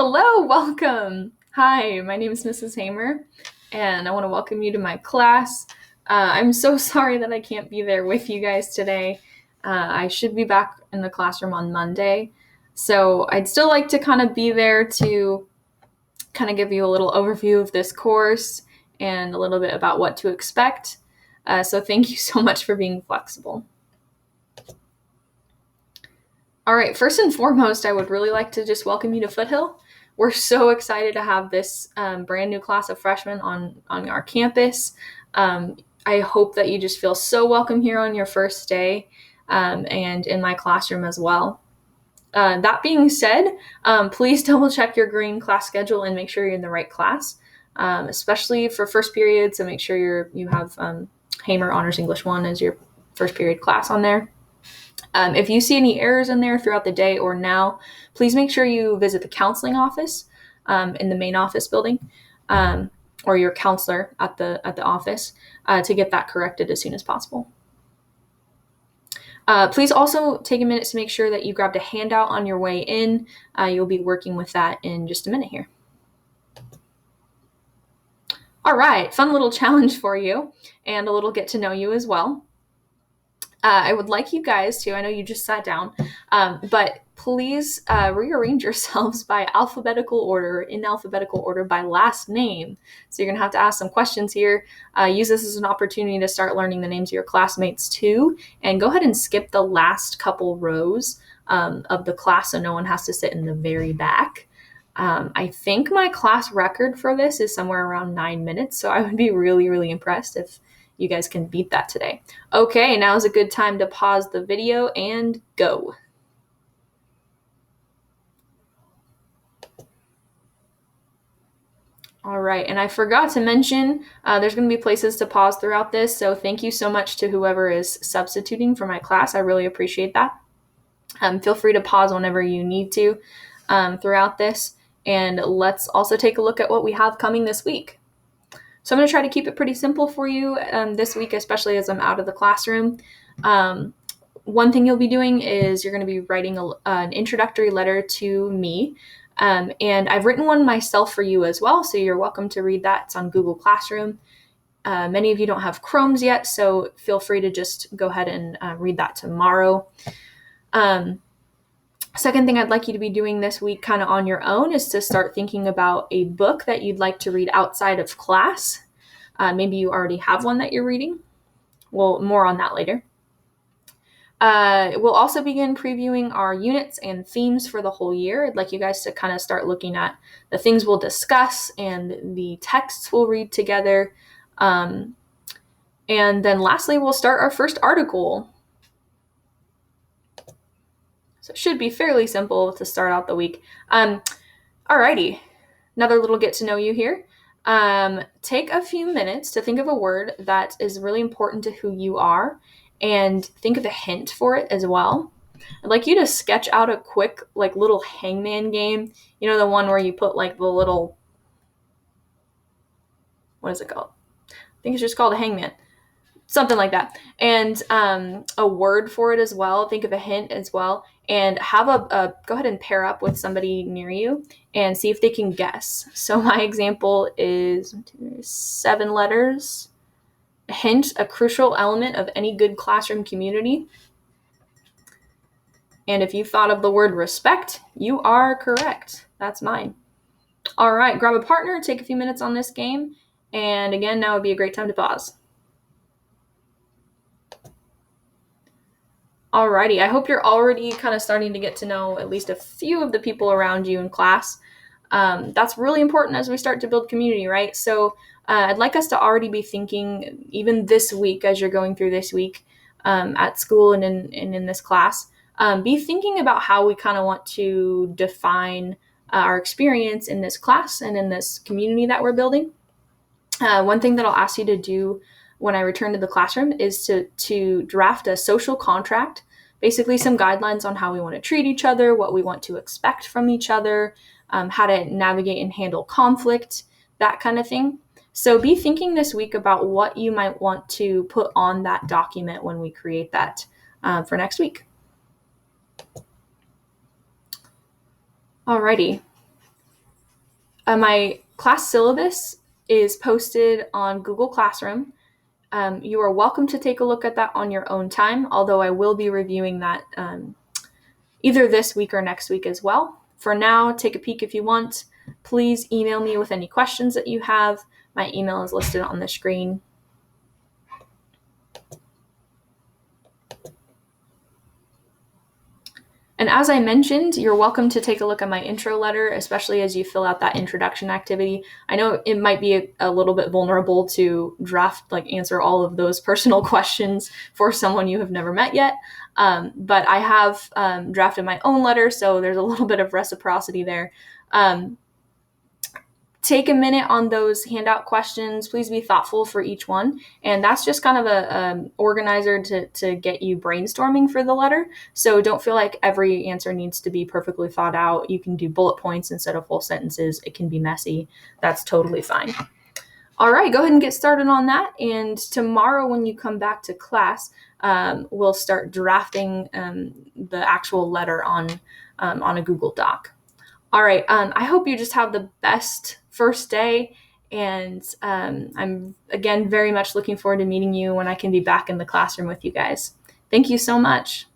Hello, welcome. Hi, my name is Mrs. Hamar, and I want to welcome you to my class. I'm so sorry that I can't be there with you guys today. I should be back in the classroom on Monday, so I'd still like to kind of be there to kind of give you a little overview of this course and a little bit about what to expect. So thank you so much for being flexible. All right, first and foremost, I would really like to just welcome you to Foothill. We're so excited to have this brand new class of freshmen on our campus. I hope that you just feel so welcome here on your first day and in my classroom as well. That being said, please double check your green class schedule and make sure you're in the right class, especially for first period. So make sure you have Hamar Honors English 1 as your first period class on there. If you see any errors in there throughout the day or now, please make sure you visit the counseling office in the main office building or your counselor at the office to get that corrected as soon as possible. Please also take a minute to make sure that you grabbed a handout on your way in. You'll be working with that in just a minute here. All right, fun little challenge for you and a little get to know you as well. I would like you guys to, I know you just sat down, but please rearrange yourselves by alphabetical order, in alphabetical order by last name. So you're going to have to ask some questions here. Use this as an opportunity to start learning the names of your classmates too, and go ahead and skip the last couple rows of the class so no one has to sit in the very back. I think my class record for this is somewhere around 9 minutes, so I would be really, really impressed if you guys can beat that today. Okay, now is a good time to pause the video and go. All right, and I forgot to mention, there's going to be places to pause throughout this, so thank you so much to whoever is substituting for my class. I really appreciate that. Feel free to pause whenever you need to throughout this, and let's also take a look at what we have coming this week. So I'm going to try to keep it pretty simple for you this week, especially as I'm out of the classroom. One thing you'll be doing is you're going to be writing an introductory letter to me. And I've written one myself for you as well, so you're welcome to read that. It's on Google Classroom. Many of you don't have Chromes yet, so feel free to just go ahead and read that tomorrow. Second thing I'd like you to be doing this week kind of on your own is to start thinking about a book that you'd like to read outside of class. Maybe you already have one that you're reading. Well, more on that later. We'll also begin previewing our units and themes for the whole year. I'd like you guys to kind of start looking at the things we'll discuss and the texts we'll read together. And then lastly, we'll start our first article. So it should be fairly simple to start out the week. Alrighty, another little get to know you here. Take a few minutes to think of a word that is really important to who you are and think of a hint for it as well. I'd like you to sketch out a quick little Hangman game. You know, the one where you put the little, what is it called? I think it's just called a hangman. Something like that. And a word for it as well. Think of a hint as well. And have go ahead and pair up with somebody near you and see if they can guess. So my example is 7 letters. A hint, a crucial element of any good classroom community. And if you thought of the word respect, you are correct. That's mine. All right, grab a partner, take a few minutes on this game. And again, now would be a great time to pause. Alrighty, I hope you're already kind of starting to get to know at least a few of the people around you in class. That's really important as we start to build community, right? So I'd like us to already be thinking, even this week, as you're going through this week at school and in this class, be thinking about how we kind of want to define our experience in this class and in this community that we're building. One thing that I'll ask you to do when I return to the classroom is to draft a social contract, basically some guidelines on how we want to treat each other, what we want to expect from each other, how to navigate and handle conflict, that kind of thing. So be thinking this week about what you might want to put on that document when we create that for next week. Alrighty. My class syllabus is posted on Google Classroom. You are welcome to take a look at that on your own time, although I will be reviewing that either this week or next week as well. For now, take a peek if you want. Please email me with any questions that you have. My email is listed on the screen. And as I mentioned, you're welcome to take a look at my intro letter, especially as you fill out that introduction activity. I know it might be a little bit vulnerable to answer all of those personal questions for someone you have never met yet. But I have drafted my own letter, so there's a little bit of reciprocity there. Take a minute on those handout questions. Please be thoughtful for each one. And that's just kind of a organizer to get you brainstorming for the letter. So don't feel like every answer needs to be perfectly thought out. You can do bullet points instead of full sentences. It can be messy. That's totally fine. All right, go ahead and get started on that. And tomorrow when you come back to class, we'll start drafting the actual letter on a Google Doc. All right, I hope you just have the best first day, and I'm, again, very much looking forward to meeting you when I can be back in the classroom with you guys. Thank you so much.